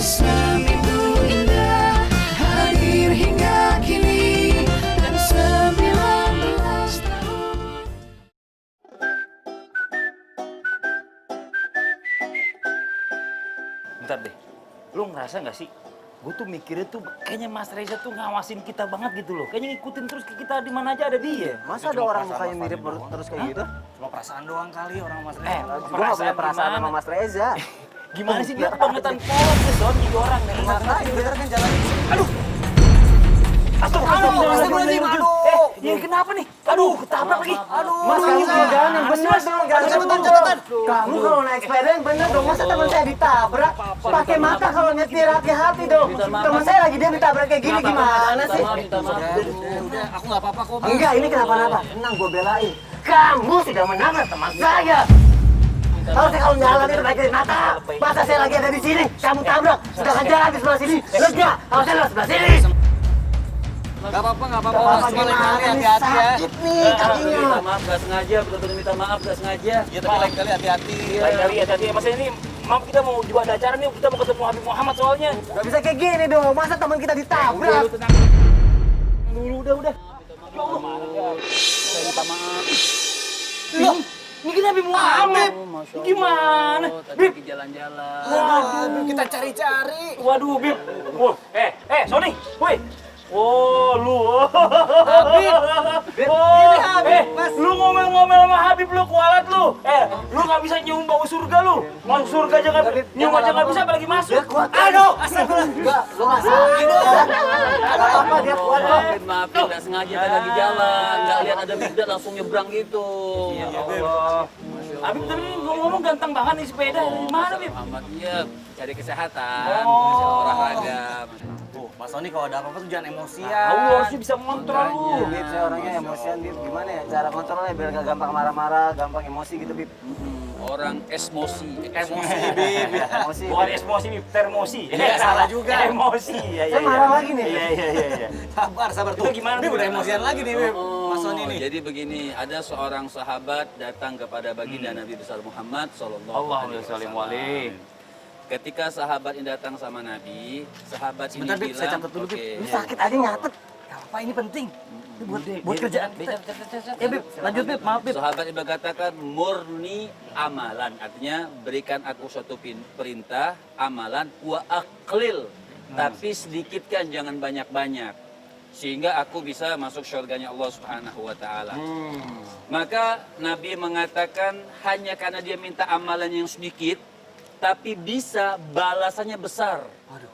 Islam itu indah, hadir hingga kini dan 19 tahun. Bentar deh, lo ngerasa nggak sih? Gue tuh mikirnya tuh kayaknya Mas Reza tuh ngawasin kita banget gitu loh. Kayaknya ngikutin terus ke kita di mana aja ada dia. Masa ada orang mukanya mirip terus kayak gitu? Cuma perasaan doang kali orang Mas Reza. Gue gak punya perasaan sama Mas Reza. Gimana sih dia kebangetan polos ya Son, jadi orang nih. Makanya bener kan jalan. Aduh, Astagfirullahaladzim, aduh. Ya kenapa nih? Aduh, ketabrak lagi. Aduh. Mas, kamu jangan yang bener dong, jangan catatan. Kamu kalau naik sepeda yang bener dong, masa teman saya ditabrak? Pakai mata kalau nyetir hati-hati dong. Teman saya lagi dia ditabrak kayak gini, gimana sih? Udah, aku nggak apa-apa kok. Enggak, ini kenapa-napa. Tenang, gue belain. Kamu sudah menabrak teman saya. Harusnya kalau jalan itu baik dari mata. Masa saya lagi ada di sini, kamu tabrak. Sedangkan jalan di sebelah sini, lega. Harusnya lo sebelah sini. Nggak apa-apa. Cuma lain kali hati-hati ya. Sakit nih kakinya. Minta maaf, gak sengaja. Betul-betul minta maaf, gak sengaja. Ya tapi lain kali hati-hati. Lain kali hati-hati. Masa ini, maaf kita mau juga ada acara nih. Kita mau ketemu Habib Muhammad soalnya. Gak bisa kayak gini dong, masa teman kita ditabrak? Udah, lu tenang. Dulu, udah. Ya Allah. Saya minta maaf. Loh, ini kan Habib Muhammad. Gimana? Bib. Jalan-jalan. Waduh, Kita cari-cari. Waduh, Bib. Wah, Sony, woi. Oh, lu. Bib, Oh, ini Habib, Mas. lu ngomel-ngomel sama Habib lu, kualat lu. Lu nggak bisa nyium bau surga lu. Masuk surga aja nggak, nyium aja nggak bisa, apalagi masuk. Aduh, astagfirullah. Enggak, lo nggak salah. Ada apa dia kuat kok? Maaf, nggak sengaja tadi lagi jalan, nggak lihat ada bigdat langsung nyebrang gitu. Ya Allah. Habib tadi ngomong ganteng banget nih sepeda. Dari mana, Bib? Amat iya, cari kesehatan, Oh. olahraga. Tuh, Mas Sony kalau ada apa-apa tuh jangan emosian. Tahu harusnya bisa mengontrol lu. Bib, saya orangnya emosian, Bib. Gimana ya cara kontrolnya biar gak gampang marah-marah, gampang emosi gitu, Bib. Orang esmosi. Emosi, Bib. Emosi. Bukan emosi, Bib, termosi. Iya, salah juga. Emosi. Iya. Saya marah lagi nih. Iya. Sabar tuh. Itu gimana Bib tuh? udah emosian lagi nih, Bib. Mas Sony nih. Jadi begini, ada seorang sahabat datang kepada baginda Nabi besar Muhammad Sallallahu Alaihi Wasallam. Ketika sahabat ini datang sama Nabi, sahabat Sebentar, ini Bib, bilang, saya catat dulu, Bib. "Oke, Lu sakit aja nyatet. Gak apa-apa, ini penting. Ini buat kerjaan kita. Ya, Bib, lanjut, Bib. Maaf, Bib. Sahabat ini berkatakan murni amalan, artinya berikan aku suatu perintah amalan wa aqlil, tapi sedikitkan jangan banyak-banyak sehingga aku bisa masuk surganya Allah Subhanahu wa taala. Maka Nabi mengatakan hanya karena dia minta amalan yang sedikit tapi bisa balasannya besar.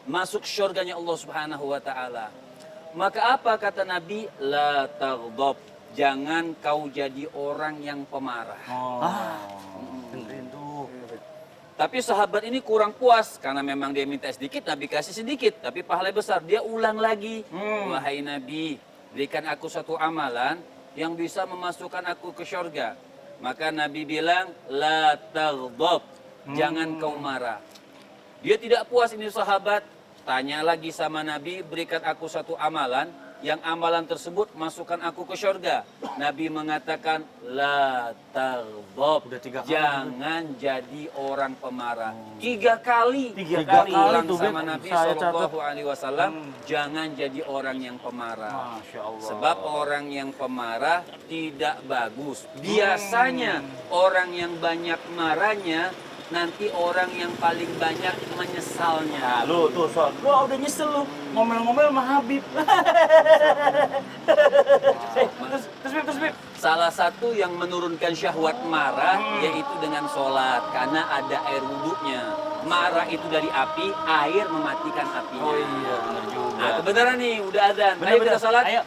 Masuk surganya Allah Subhanahu wa taala. Maka apa kata Nabi? La taghdab. Jangan kau jadi orang yang pemarah. Dengerin tuh. Tapi sahabat ini kurang puas karena memang dia minta sedikit, Nabi kasih sedikit, tapi pahalanya besar. Dia ulang lagi, wahai Nabi, berikan aku satu amalan yang bisa memasukkan aku ke surga. Maka Nabi bilang, la taghdab, jangan kau marah. Dia tidak puas ini sahabat, tanya lagi sama Nabi, berikan aku satu amalan yang amalan tersebut masukkan aku ke surga. Nabi mengatakan la taghdab, Udah 3 kali. jangan jadi orang pemarah. 3 kali. Tiga kali Ulang tuh, sama Bib. Nabi Saya Shallallahu Alaihi Wasallam, jangan jadi orang yang pemarah. Masya Allah. Sebab orang yang pemarah tidak bagus. Biasanya orang yang banyak marahnya nanti orang yang paling banyak menyesalnya. Nah, lu tuh, Son. Lu udah nyesel lu. Ngomel-ngomel sama Habib. Terus, Bib. Salah satu yang menurunkan syahwat marah yaitu dengan sholat, karena ada air wudhunya. Marah itu dari api, air mematikan apinya. Oh iya, benar juga. Nah, kebenaran nih, udah adzan. Bener, Ayo bener. kita sholat. Ayo.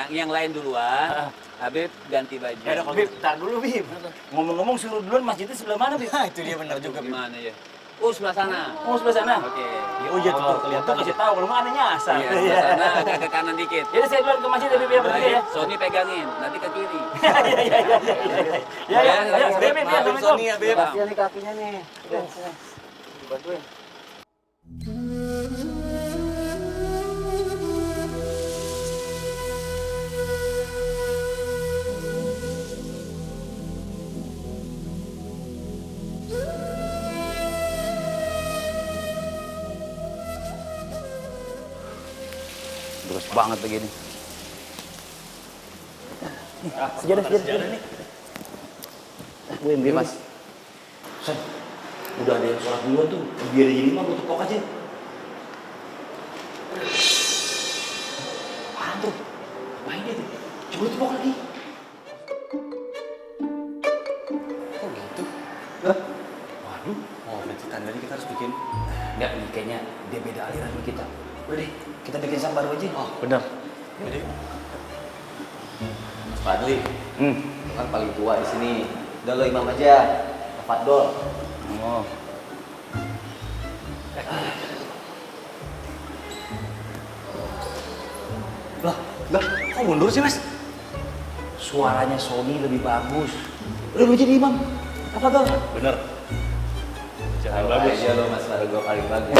Yang lain duluan. Habib ganti baju. Ya udah, kalau Bib, tar dulu, Bib. Ngomong-ngomong suruh duluan masjidnya sebelah mana, Bib? Nah, itu dia benar juga, Bib. Gimana ya? Oh, sebelah sana. Oh, sebelah sana. Oke. Oh iya tuh, kelihatan kasih tahu kalau nggak ada nyasar. Iya, sebelah sana agak ke kanan dikit. Jadi saya duluan ke masjid ya, Bib, ya, bertiga ya. Sony pegangin, nanti ke kiri. Ya, Bib, ya, Maafin Assalamualaikum. Sony ya, Bib. Kasihan nih kakinya nih. Udah, sini. Bantuin. Beres banget begini. Sejadah nih. Gue yang Mas. San, udah ada yang sholat duluan tuh. Biar jadi imam, lu tepok aja. Apaan tuh? Main dia tuh. Coba lu tepok lagi. Kok gitu? Hah? Waduh. Oh, berarti tandanya kita harus bikin. Enggak, nih kayaknya dia beda aliran sama kita. Udah deh, kita bikin sang baru aja. Oh, benar. Jadi Mas Fadli, lu kan paling tua di sini. Udah lo imam aja, Tafadol. Oh. lah, kok mundur sih, Mas? Suaranya Sony lebih bagus. Udah lu jadi imam. Apa tuh? Bener. Jangan Tahu bagus. aja lo Mas, suara gua paling bagus.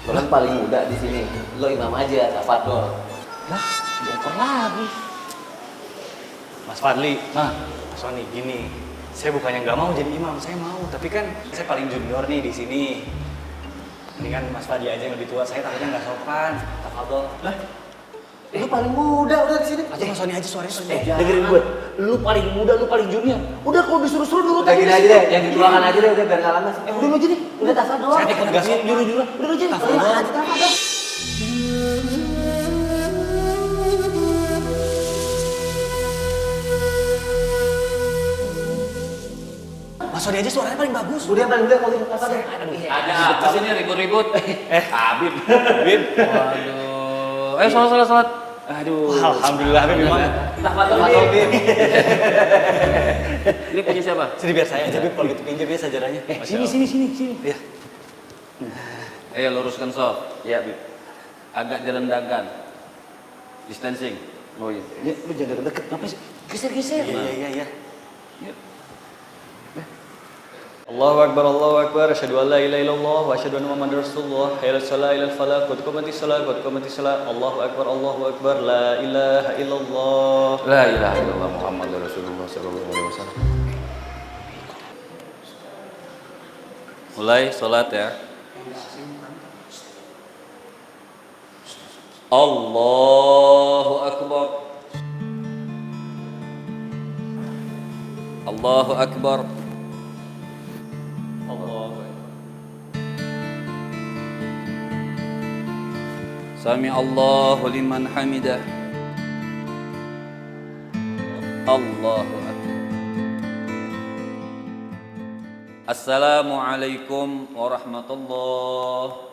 Lo kan paling muda di sini. Lo imam aja, Tafadol. Lah, diantar lagi. Mas Fadli, Sony gini. Saya bukannya nggak mau jadi imam, saya mau. Tapi kan saya paling junior nih di sini. Mendingan Mas Fadli aja yang lebih tua. Saya takutnya nggak sopan. Tafadol. Lah, Lu paling muda udah di sini. aja Mas Sony aja suaranya Sony. Dengerin gue. Lu paling muda, lu paling junior. Udah kalau disuruh-suruh dulu Udah gini aja deh, yang dituakan aja deh, udah biar nggak lama. Udah lu aja deh. Udah Tafadol. Saya ikut gas. Juru-juru. Udah lu aja deh. Tafadol aja, Tafadol. Mas Sony aja suaranya paling bagus. Udah paling muda kalau gitu Tafadol. Ada apa sih ini ribut-ribut? Habib. Habib. Waduh. Salat. Aduh. Alhamdulillah Habib imam. Tafadol, Bim. Ini punya siapa? Sini biar saya aja Habib kalau gitu pinjam ya sajarannya. Sini. Iya. Ayo luruskan soft. Ya, Bib. Agak direndahkan. Distancing. Oh iya. Ya, lu jangan deket. Apa sih? Geser-geser. Iya. Allahu Akbar, asyhadu an la ilaha illallah wa asyhadu anna Muhammadar Rasulullah. Hayya 'alas shalah, ilal falah, qad qamatis shalah, Allahu Akbar, la ilaha illallah. La ilaha illallah Muhammadur Rasulullah sallallahu alaihi wasallam. Mulai salat ya. Allahu Akbar. Allahu Akbar. Sami Allahu liman hamidah. Allahu Akbar. Assalamualaikum warahmatullahi.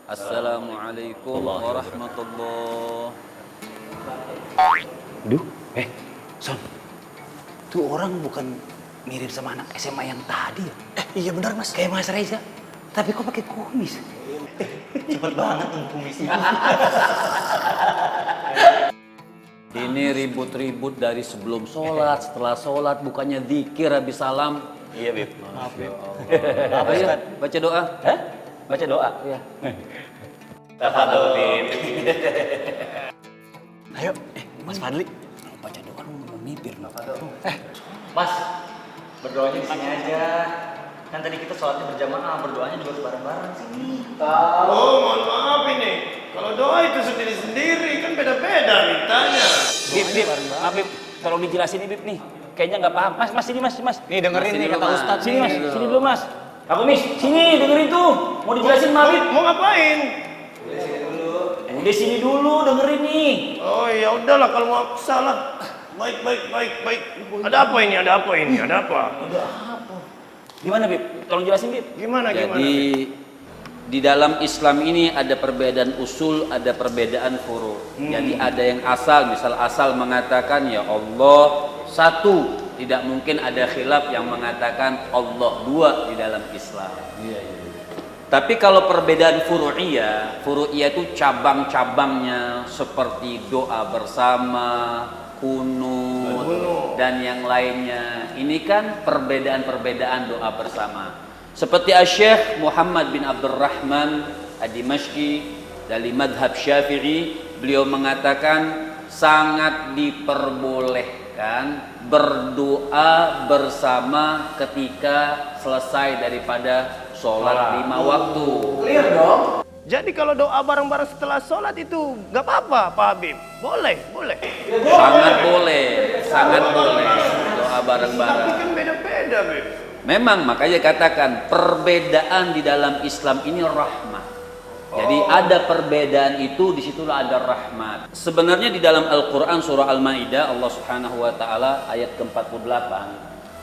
Assalamualaikum warahmatullahi. Duh, Son. Tuh orang bukan mirip sama anak SMA yang tadi ya? Iya benar Mas. Kayak Mas Reza. Tapi kok pakai kumis? Cepet banget kumisnya. Ini ribut-ribut dari sebelum sholat, setelah sholat, bukannya zikir habis salam. Iya Bib. Maaf Bib. Ayo, baca doa. Baca doa. Iya. Tafadol Bib. Ayo, Mas Fadli. Baca doa lu mau mimpi. Mas, berdoanya di sini aja. Kan tadi kita sholatnya berjamaah, berdoanya juga bareng-bareng sini. Oh, mohon maaf ini. Kalau doa itu sendiri-sendiri kan beda-beda mintanya. Bib, maaf Bib. Tolong dijelasin nih Bib nih. Kayaknya nggak paham. Mas, sini Mas. Nih dengerin nih kata Ustadz. Sini Mas, sini dulu Mas. Aku Mis, sini dengerin tuh. Mau dijelasin Mas Bib. Mau ngapain? Udah sini dulu dengerin nih. Oh ya udahlah kalau mau salah. Baik. Ada apa ini? Ada apa? Gimana Bib? Tolong jelasin Bib. Gimana? Jadi di dalam Islam ini ada perbedaan usul, ada perbedaan furu. Jadi ada yang asal, misal asal mengatakan ya Allah satu, tidak mungkin ada khilaf yang mengatakan Allah dua di dalam Islam. Tapi kalau perbedaan furu'iyah itu cabang-cabangnya seperti doa bersama, kunut dan yang lainnya. Ini kan perbedaan-perbedaan doa bersama. Seperti Syekh Muhammad bin Abdurrahman Ad-Dimashqi dari madhab Syafi'i, beliau mengatakan sangat diperbolehkan berdoa bersama ketika selesai daripada sholat 5 waktu. Clear dong. Jadi kalau doa bareng-bareng setelah sholat itu nggak apa-apa, Pak Habib? Boleh, boleh. Sangat boleh, sangat boleh doa Tapi bareng-bareng. kan beda-beda, Bib. Memang makanya katakan perbedaan di dalam Islam ini rahmat. Jadi ada perbedaan itu, disitulah ada rahmat. Sebenarnya di dalam Al-Quran surah Al-Ma'idah Allah Subhanahu Wa Taala ayat ke-48,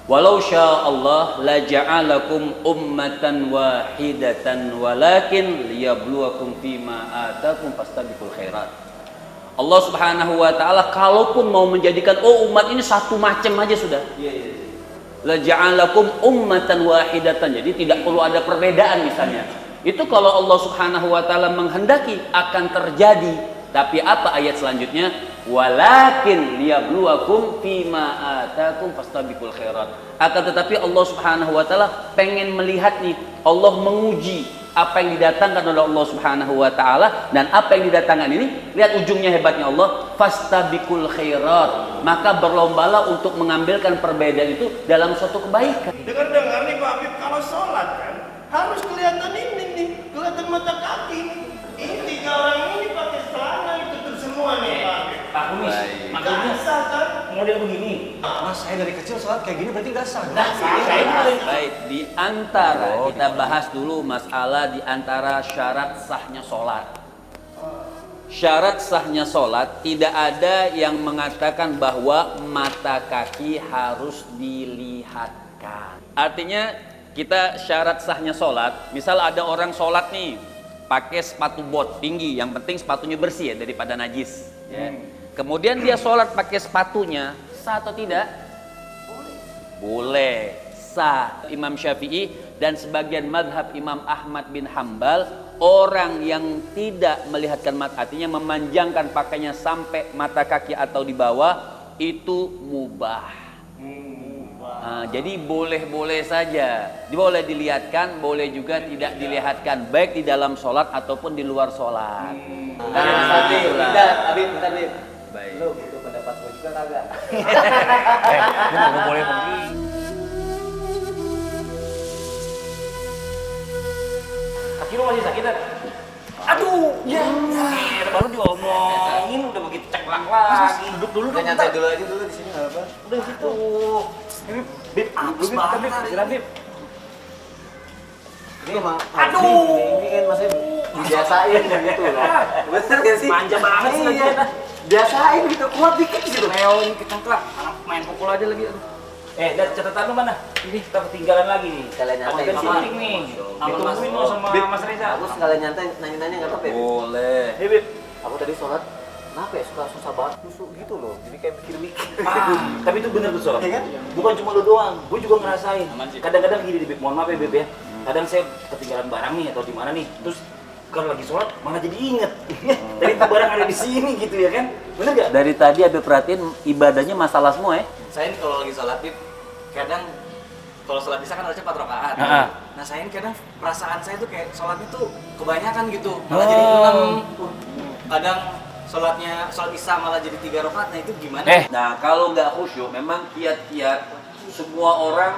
walau sya'allah la ja'alakum ummatan wahidatan walakin liyabluwakum fima atakum fastabiqul khairat. Allah Subhanahu Wa Taala kalaupun mau menjadikan umat ini satu macam aja sudah. La ja'alakum ummatan wahidatan. Jadi tidak perlu ada perbedaan misalnya. Itu kalau Allah Subhanahu wa taala menghendaki akan terjadi. Tapi apa ayat selanjutnya? Walakin liyabluwakum fima atakum fastabiqul khairat. Akan tetapi Allah Subhanahu wa taala pengen melihat nih, Allah menguji apa yang didatangkan oleh Allah Subhanahu wa taala, dan apa yang didatangkan ini, lihat ujungnya hebatnya Allah, fastabiqul khairat. Maka berlombalah untuk mengambilkan perbedaan itu dalam suatu kebaikan. Dengar-dengar nih Pak Habib, kalau sholat kan harus kelihatan ini nih, kelihatan mata kaki. Ini 3 orang ini pakai celana itu tuh semua nih Pak Habib. Pak Kumis, Baik. makanya Nggak sah kan? model begini. Mas, saya dari kecil sholat kayak gini berarti nggak sah. Baik, di antara kita bahas dulu masalah di antara syarat sahnya sholat. Syarat sahnya sholat tidak ada yang mengatakan bahwa mata kaki harus dilihatkan. Artinya kita syarat sahnya sholat, misal ada orang sholat nih pakai sepatu bot tinggi, yang penting sepatunya bersih ya daripada najis. Ya. Kemudian dia sholat pakai sepatunya, sah atau tidak? Boleh, sah. Imam Syafi'i dan sebagian madhab Imam Ahmad bin Hambal, orang yang tidak melihatkan mata, artinya memanjangkan pakainya sampai mata kaki atau di bawah, itu mubah. Jadi boleh-boleh saja, boleh dilihatkan, boleh juga tidak dilihatkan, baik di dalam sholat ataupun di luar sholat. Bentar, Bib. Baik. Lu butuh pendapat gue juga kagak? Lu nggak boleh begini. Kaki lu masih sakit kan? Aduh, ya. Baru diomongin udah begitu ceklak lagi. Duduk dulu dong. Nyantai dulu aja dulu di sini nggak apa. Udah situ. Bib, Habis Bib, banget. Bib. Ini emang Aduh. ini kan masih biasain gitu loh. Bener gak sih? Manja banget sih Iya. lagi. Biasain gitu, kuat dikit gitu. Meong kecengklak, anak main pukul aja lagi. Aduh. Dan catatan lu mana? Ini kita ketinggalan lagi nih. Sekalian nyantai, Abang Mama. penting nih. Mas. Ditungguin lo sama Bib. Mas Reza. Aku sekalian nyantai, nanya-nanya nggak apa-apa ya? Boleh. Bib. Aku tadi sholat, kenapa ya suka susah banget tusuk gitu loh. Jadi kayak mikir-mikir. Tapi itu bener tuh soal. Iya kan? Bukan cuma lu doang, gue juga ngerasain. Aman sih. Kadang-kadang gini Bib, mohon maaf ya Bib ya. Kadang saya ketinggalan barang nih atau di mana nih, terus kalau lagi sholat malah jadi inget. Tadi itu barang ada di sini gitu ya kan? Bener gak? Dari tadi Habib perhatiin ibadahnya masalah semua ya. Saya ini kalau lagi sholat Bib, kadang kalau sholat isya kan harusnya 4 rakaat. Heeh. Nah saya ini kadang perasaan saya tuh kayak sholatnya tuh kebanyakan gitu, malah jadi 6. Kadang sholat isya malah jadi 3 rakaat. Nah itu gimana? Nah kalau nggak khusyuk, memang kiat-kiat semua orang,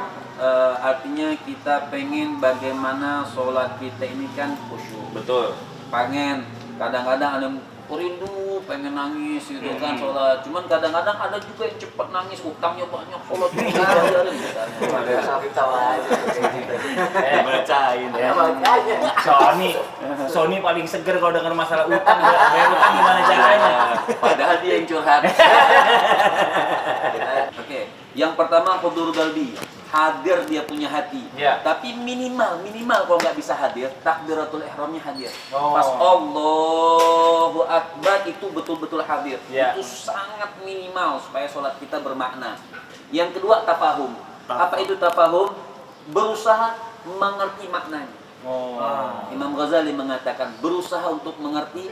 artinya kita pengen bagaimana sholat kita ini kan khusyuk. Betul. Pengen, kadang-kadang ada yang rindu, pengen nangis gitu kan sholat. Cuman kadang-kadang ada juga yang cepet nangis, utangnya banyak, sholat juga diajarin. Sampai tawa aja kayak gitu. Bacain ya. Makanya. Sony paling seger kalau dengar masalah utang. Bayar utang gimana caranya? Padahal dia yang curhat. Oke, yang pertama hudur qalbi, hadir dia punya hati. Ya. Tapi minimal kalau nggak bisa hadir, takbiratul ihramnya hadir. Oh. Pas Allahu Akbar itu betul-betul hadir. Ya. Itu sangat minimal supaya sholat kita bermakna. Yang kedua tafahum. Apa itu tafahum? Berusaha mengerti maknanya. Imam Ghazali mengatakan berusaha untuk mengerti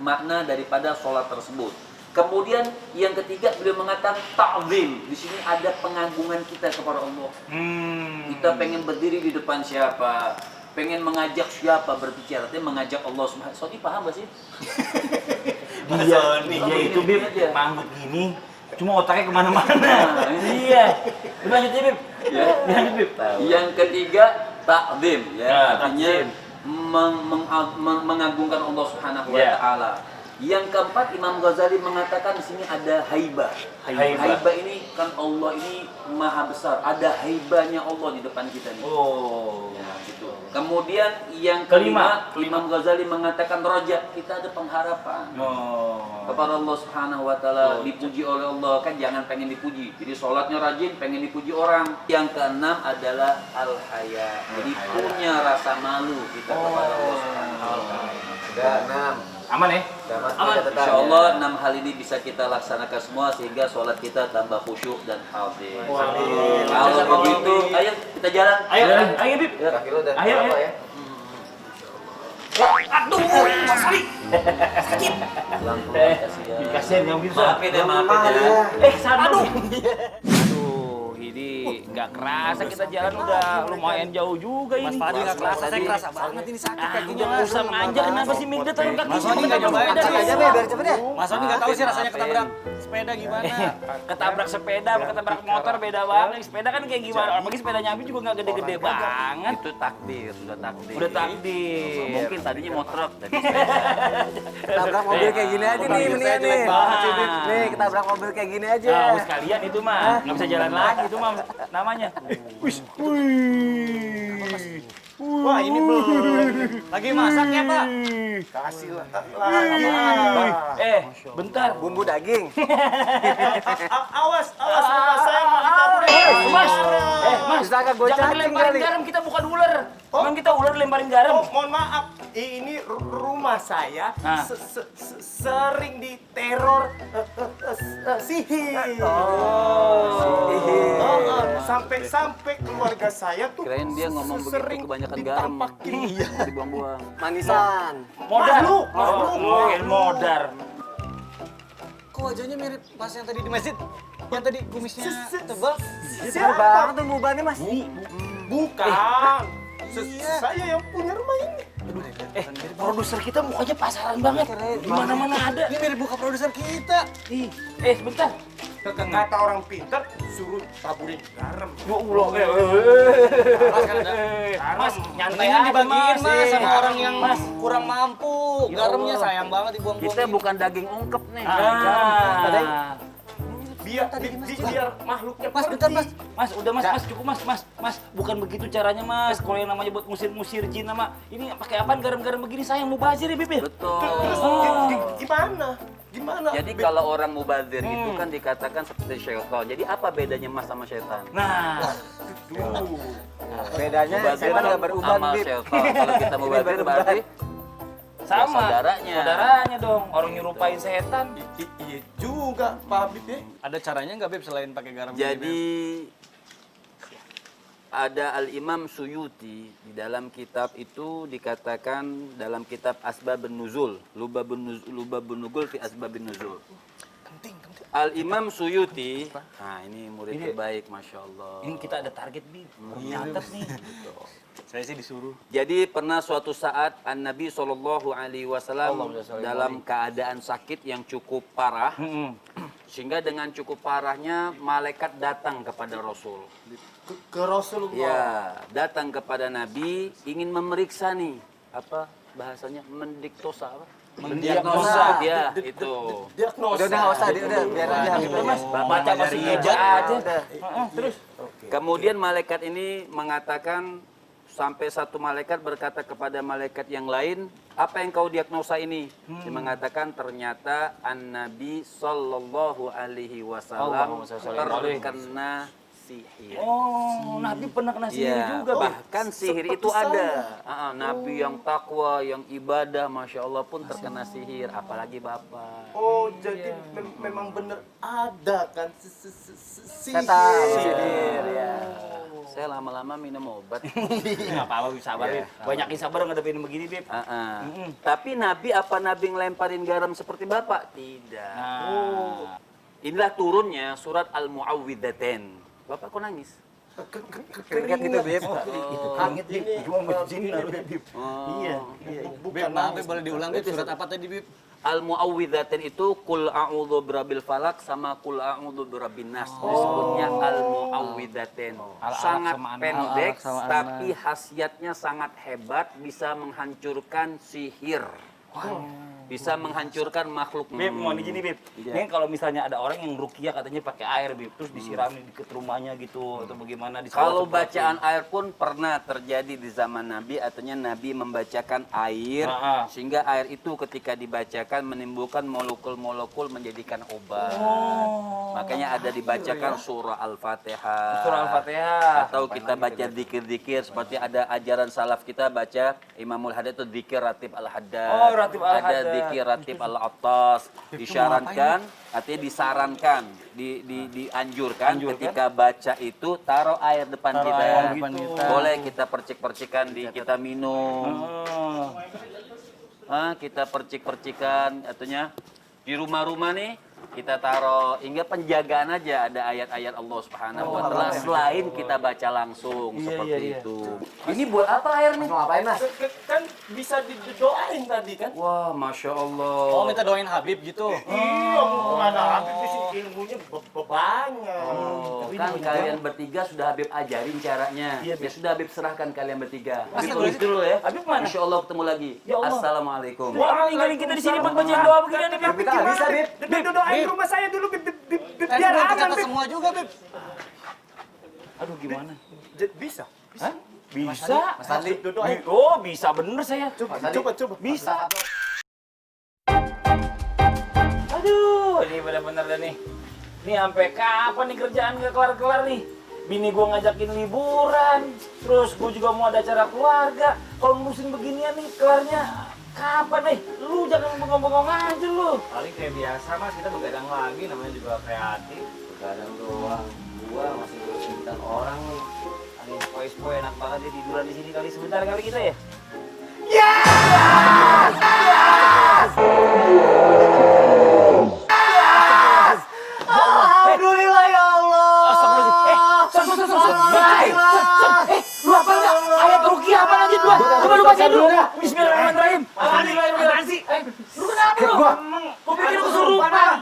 makna daripada sholat tersebut. Kemudian yang ketiga beliau mengatakan ta'zim. Di sini ada pengagungan kita kepada Allah. Kita pengen berdiri di depan siapa, pengen mengajak siapa berbicara, artinya mengajak Allah Subhanahu. Sony paham gak sih? Dia itu Bib manggut gini, cuma otaknya kemana-mana. Iya. Lanjut ya Bib. Ya. Lanjut Bib. Yang ketiga Ta'zim ya, Ya, artinya ta'zim. mengagungkan Allah Subhanahu wa Ya. taala. Yang keempat Imam Ghazali mengatakan di sini ada haibah. Haibah. Haibah ini kan Allah ini maha besar. Ada haibahnya Allah di depan kita nih. Oh. Ya, gitu. Kemudian yang Kelima. kelima, Imam Ghazali mengatakan roja, kita ada pengharapan Oh. kepada Allah Subhanahu wa taala, dipuji oleh Allah, kan jangan pengen dipuji. Jadi sholatnya rajin, pengen dipuji orang. Yang keenam adalah al-haya. Jadi punya rasa malu kita kepada Allah Subhanahu wa taala. Udah 6. Aman ya? Aman. Insya Allah 6 hal ini bisa kita laksanakan semua sehingga sholat kita tambah khusyuk dan hadir. Amin. Kalau begitu, ayo kita jalan. Ayo Bib. Kaki lu udah Ayo, apa ayo. ya? Aduh, Mas Ali. Pelan-pelan, kasihan. Kasihan yang bisa. Maafin ya, maafin ya. Sana. Aduh, ini nggak kerasa kita jalan udah lumayan jauh juga ini. Mas Fadli nggak kerasa, saya kerasa banget ini sakit kakinya. Jangan usah manja, kenapa sih Migda taruh kaki? Mas Sony nggak nyobain Cek aja Be, biar cepet ya. Mas Sony nggak tahu sih rasanya ketabrak sepeda gimana. Ketabrak sepeda, sama ketabrak motor beda banget. Sepeda kan kayak gimana? Apalagi sepedanya Abi juga nggak gede-gede banget. Itu takdir, sudah takdir. Udah takdir. Mungkin tadinya mau truk tadi. Ketabrak mobil kayak gini aja nih, mendingan nih. Nih, ketabrak mobil kayak gini aja. Nah, sekalian itu mah nggak bisa jalan lagi itu mah namanya. Wah ini belum. Lagi masak ya Pak? Kasih lah. Bentar. Bumbu daging. Awas, rumah saya mau ditabrak. Mas, Mas, Bisa kagak gua jangan cacing lemparin kali. garam, kita bukan ular. Emang kita ular lemparin garam? Oh, mohon maaf. Ini rumah saya Nah. sering diteror sihir. Sampai keluarga saya tuh Kirain dia ngomong begitu sering kebanyakan garam. ditampakin. Dibuang-buang. Manisan. Modar. Makhluk. Modar. Kok wajahnya mirip Mas yang tadi di masjid? Yang tadi kumisnya tebal? Seru banget tuh mubannya, Mas. Bukan. Saya yang punya rumah ini. Produser kita mukanya pasaran banget. Di mana-mana ada. Ini mirip buka produser kita. Sebentar. Kata orang pintar, suruh taburin garam. Ya Allah. Mas, nyantai Mendingan aja, dibagiin Mas sama Eh, orang yang Mas. kurang mampu. Ya Garamnya Allah. sayang banget dibuang-buang. Kita bukan daging ungkep nih. Biar makhluknya Mas, bentar Mas. Mas, udah Mas, cukup Mas, bukan begitu caranya Mas. Kalau yang namanya buat musir-musir jin sama ini pakai apaan garam-garam begini sayang mubazir ya Bib ya? Betul. Gimana? Jadi kalau orang mubazir itu kan dikatakan seperti syaitan. Jadi apa bedanya Mas sama syaitan? Nah, Bedanya Mubazir setan nggak berubah, sama Bib. syaitan. Kalau kita mubazir berarti sama. saudaranya. Saudaranya dong, orang nyerupain setan. Iya juga, Pak Habib ya. Ada caranya nggak Beb selain pakai garam? Jadi ada Al-Imam Suyuti di dalam kitab itu dikatakan dalam kitab Asbabun Nuzul, Lubabun Nuzul fi Asbabun Nuzul. Al-Imam Suyuti, nah ini murid terbaik, Masya Allah. Ini kita ada target Bib. Nyatet nih. Saya sih disuruh. Jadi pernah suatu saat An-Nabi SAW dalam keadaan sakit yang cukup parah, sehingga dengan cukup parahnya malaikat datang kepada Rasul. Ke Rasulullah. Ya, datang kepada Nabi ingin memeriksa nih, apa bahasanya mendiktosa apa? Mendiagnosa. Ya, itu. Diagnosa. Udah nggak usah, udah biar aja. Udah Mas, baca bahasa gereja aja. Terus Kemudian malaikat ini mengatakan sampai satu malaikat berkata kepada malaikat yang lain, apa yang kau diagnosa ini? Dia mengatakan ternyata An-Nabi Sallallahu Alaihi Wasallam terkena sihir. oh, Nabi pernah kena sihir Iya, juga, Bib. bahkan sihir itu ada. Nabi yang takwa, yang ibadah, Masya Allah pun terkena sihir, apalagi Bapak. Oh, jadi memang bener ada kan Setan. sihir. Ya. Saya lama-lama minum obat. Enggak apa-apa, Bib, sabar, Bib. Banyakin sabar ngadepin begini, Bib. Tapi Nabi, apa Nabi ngelemparin garam seperti Bapak? Tidak. Nah, Inilah turunnya surat Al-Mu'awwidzatain. Bapak kok nangis? Keringat gitu, Bib. itu keringet, Bib. Cuma berjin naruhnya, Bib. Oh. Iya. Beb, maaf Beb, boleh diulang Beb, surat apa tadi Beb? Al-mu'awwidzatain itu kul a'udzu birabbil falak sama kul a'udzu birabbin nas. Disebutnya al-mu'awwidzatain. Sangat pendek tapi khasiatnya sangat hebat, bisa menghancurkan sihir. Bisa menghancurkan makhluk. Beb, mau gini Beb. Ini kalau misalnya ada orang yang ruqyah katanya pakai air Beb, terus disirami di rumahnya gitu atau bagaimana di Kalau bacaan air pun pernah terjadi di zaman Nabi, artinya Nabi membacakan air sehingga air itu ketika dibacakan menimbulkan molekul-molekul menjadikan obat. Makanya ada dibacakan surah Al-Fatihah. Surah Al-Fatihah. Atau kita baca zikir-zikir seperti ada ajaran salaf kita baca Imamul Haddad itu zikir Ratib Al-Haddad. Oh, Ratib Al-Haddad. Ada zikir Ratib Al-Attas. Disyarankan, artinya disarankan, dianjurkan ketika baca itu taruh air depan kita. Boleh kita percik-percikan kita minum. Kita percik-percikan, artinya di rumah-rumah nih kita taruh hingga penjagaan aja ada ayat-ayat Allah Subhanahu wa taala selain kita baca langsung seperti itu. Ini buat apa air nih? Mau ngapain Mas? Kan bisa didoain tadi kan? Wah, Masya Allah. Oh, minta doain Habib gitu. Iya, bukan Habib di sini ilmunya banyak. Kan kalian bertiga sudah Habib ajarin caranya. Ya sudah Habib serahkan kalian bertiga. Habib Tulis dulu ya. Habib mana? Insya Allah ketemu lagi. Ya Allah. Assalamualaikum. Wah, tinggalin kita di sini buat bacain doa begini nih Beb. Kita nggak bisa, Bib. Bib, doain rumah saya dulu, Bib, Kan biar udah aman, kecatat Bib. semua juga, Bib. Aduh gimana? Bisa. Hah? Bisa. Mas Fadli. Doain. Oh, bisa bener saya. Coba. Bisa. Aduh, ini benar-benar dah nih. Ini sampai kapan nih kerjaan gak kelar-kelar nih? Bini gua ngajakin liburan, terus gua juga mau ada acara keluarga. Kalau ngurusin beginian nih, kelarnya kapan nih? Lu jangan bengong-bengong aja lu. Paling kayak biasa, Mas. Kita begadang lagi, namanya juga kreatif. Begadang doang. Gua masih ngurusin orang nih. Angin sepoi-sepoi enak banget dia tiduran di sini kali sebentar kali kita ya. Alhamdulillah ya Allah. Lu apa enggak? Ayat ruqyah apa aja dua? Coba lu baca dulu. Bismillahirrahmanirrahim. Alhamdulillahirrahmanirrahim. Lu kenapa lu? Gua pikir kesurupan.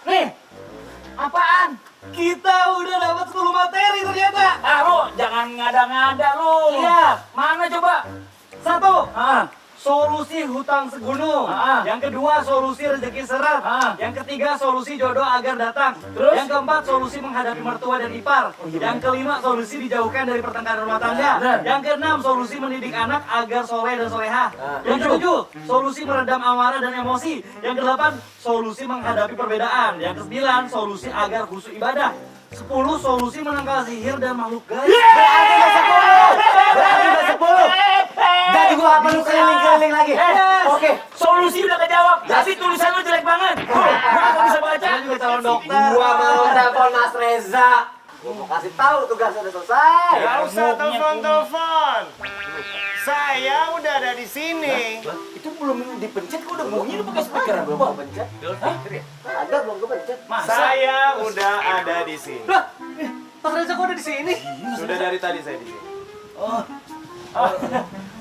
Nih. Apaan? Kita udah dapat 10 materi ternyata. Ah, lu jangan ngada-ngada lu. Iya. Mana coba? 1. Solusi hutang segunung. Yang kedua, solusi rezeki serat. Yang ketiga, solusi jodoh agar datang. Terus? Yang keempat, solusi menghadapi mertua dan ipar. Yang kelima, solusi dijauhkan dari pertengkaran rumah tangga. Yang keenam, solusi mendidik anak agar soleh dan solehah. Yang ketujuh, solusi meredam amarah dan emosi. Yang kedelapan, solusi menghadapi perbedaan. Yang kesembilan, solusi agar khusyuk ibadah. 10, solusi menangkal sihir dan makhluk gaib. Berarti udah 10. Gak juga apa lu keliling-keliling lagi. Oke. Solusi udah kejawab. Tapi tulisan lu jelek banget. Gua nggak bisa baca. Saya juga calon dokter. Gua mau telepon Mas Reza. Gua mau kasih tahu tugasnya udah selesai. Gak usah telepon. Saya udah ada di sini. Itu belum dipencet kok udah bunyi lu pakai speaker. Belum kepencet. Ada belum kepencet. Saya udah ada di sini. Lah, Mas Reza kok ada di sini? Sudah dari tadi saya di sini.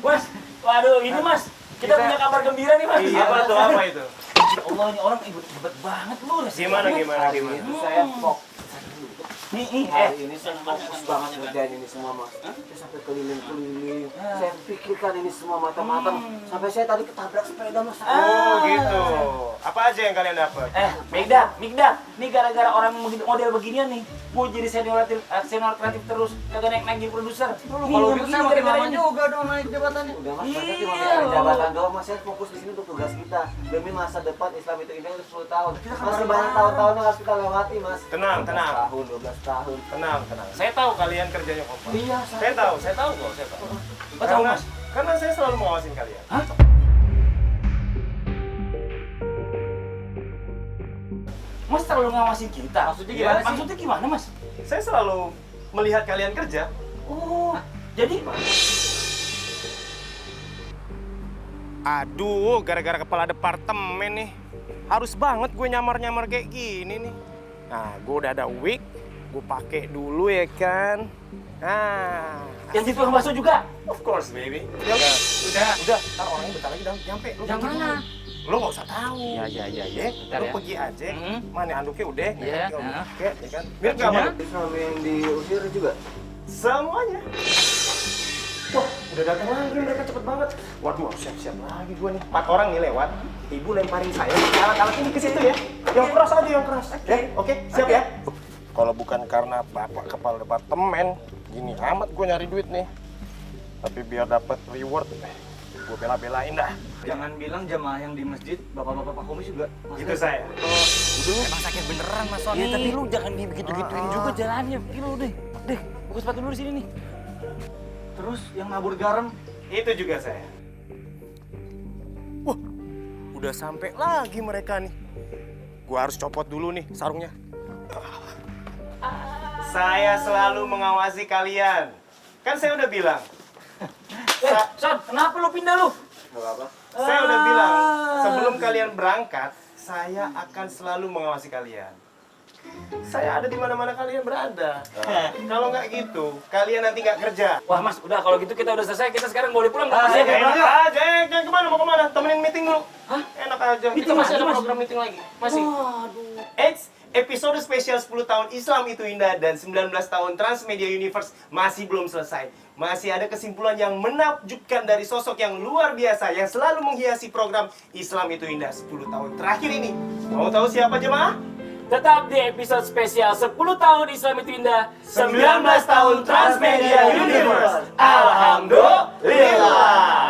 Mas, waduh ini Mas, kita punya kabar gembira nih Mas. Apa itu? Ya Allah ini orang hebat banget lu. Gimana? Itu saya fokus. Nih, Hari ini saya fokus banget ngerjain ini semua Mas. Saya sampai keliling-keliling. Saya pikirkan ini semua matang-matang. Sampai saya tadi ketabrak sepeda Mas. Oh gitu. Apa aja yang kalian dapat? Mikda, nih gara-gara orang model beginian nih, gua jadi senior kreatif terus, kagak naik jadi produser. Kalau gitu saya makin lama juga dong naik jabatannya. Udah Mas, mereka cuma bicara jabatan doang Mas. Saya fokus di sini untuk tugas kita. Demi masa depan Islam itu indah untuk 10 tahun. Masih banyak tahun-tahun yang harus kita lewati Mas. Tenang. 12 tahun. Tenang. Saya tahu kalian kerjanya kompak. Iya, Saya tahu kok, saya tahu. Karena saya selalu mengawasin kalian. Mas terlalu ngawasin kita. Maksudnya gimana sih? Maksudnya gimana Mas? Saya selalu melihat kalian kerja. Oh, jadi Aduh, gara-gara kepala departemen nih. Harus banget gue nyamar-nyamar kayak gini nih. Nah, gue udah ada wig, gue pakai dulu ya kan. Nah, yang di tukang bakso juga. of course baby. Udah. Udah, ntar orangnya bentar lagi udah nyampe. Lu Yang mana? Lo nggak usah tahu. Iya. Bentar Lo ya. pergi aja. Mm-mm. Mana anduknya udah. Iya, Oke, ya kan. Mirip nggak sama? Sama yang diusir juga. Semuanya. Wah, udah datang lagi mereka cepet banget. Waduh, siap-siap lagi gue nih. 4 orang nih lewat. Ibu lemparin saya. Alat-alat ini ke situ ya. Yang keras aja, yang keras. Ya, oke, siap ya. Kalau bukan karena bapak kepala departemen, gini amat gue nyari duit nih. Tapi biar dapat reward, gue bela-belain dah. Jangan bilang jamaah yang di masjid, bapak-bapak Pak Komis juga. Gitu saya. Emang sakit beneran Mas Sony. Iya, tapi lu jangan dibegitu-gituin juga jalannya. Gini lu deh. Deh, buka sepatu dulu di sini nih. Terus yang nabur garam, Itu juga saya. Wah, udah sampai lagi mereka nih. Gua harus copot dulu nih sarungnya. Saya selalu mengawasi kalian. Kan saya udah bilang. Son, kenapa lu pindah lu? Saya udah bilang, sebelum kalian berangkat, saya akan selalu mengawasi kalian. Saya ada di mana-mana kalian berada. Kalau nggak gitu, kalian nanti nggak kerja. Wah Mas, udah kalau gitu kita udah selesai. Kita sekarang boleh pulang. Mas, Ya, ya? enak aja, jangan kemana, mau kemana? Temenin meeting dulu. Hah? Enak aja, kita Meeting masih lagi, ada Mas? program meeting lagi. Masih. Episode spesial 10 tahun Islam itu indah dan 19 tahun Transmedia Universe masih belum selesai. Masih ada kesimpulan yang menakjubkan dari sosok yang luar biasa yang selalu menghiasi program Islam itu indah 10 tahun terakhir ini. Mau tahu siapa jemaah? Tetap di episode spesial 10 tahun Islam itu indah, 19 tahun Transmedia Universe. Alhamdulillah.